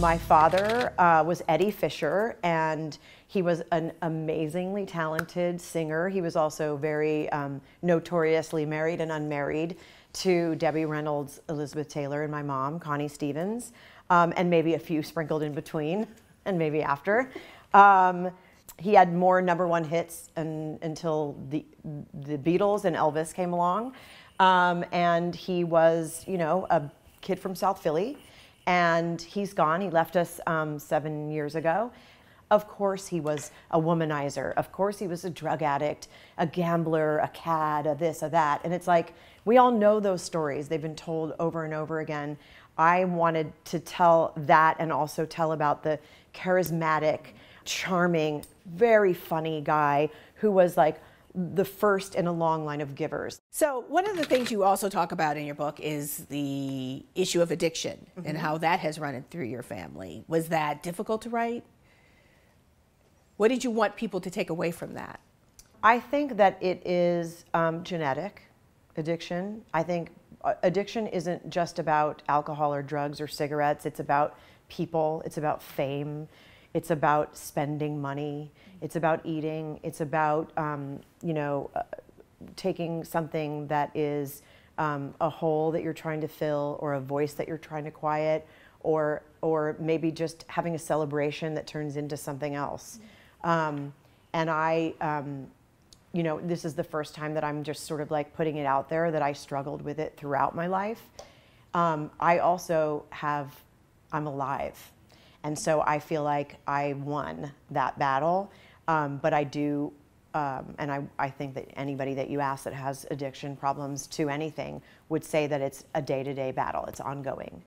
My father was Eddie Fisher, and he was an amazingly talented singer. He was also very notoriously married and unmarried to Debbie Reynolds, Elizabeth Taylor, and my mom, Connie Stevens, and maybe a few sprinkled in between, and maybe after. He had more #1 hits until the Beatles and Elvis came along. And he was, you know, a kid from South Philly, and he's gone. He left us 7 years ago. Of course he was a womanizer. Of course he was a drug addict, a gambler, a cad, a this, a that. And it's like, we all know those stories. They've been told over and over again. I wanted to tell that and also tell about the charismatic, charming, very funny guy who was like the first in a long line of givers. So one of the things you also talk about in your book is the issue of addiction and how that has run through your family. Was that difficult to write? What did you want people to take away from that? I think that it is genetic addiction. I think addiction isn't just about alcohol or drugs or cigarettes. It's about people. It's about fame. It's about spending money. It's about eating. It's about, you know, taking something that is a hole that you're trying to fill, or a voice that you're trying to quiet, or maybe just having a celebration that turns into something else. And I, you know, this is the first time that I'm just sort of like putting it out there that I struggled with it throughout my life. I also I'm alive. And so I feel like I won that battle, but I do, and I think that anybody that you ask that has addiction problems to anything would say that it's a day-to-day battle, it's ongoing.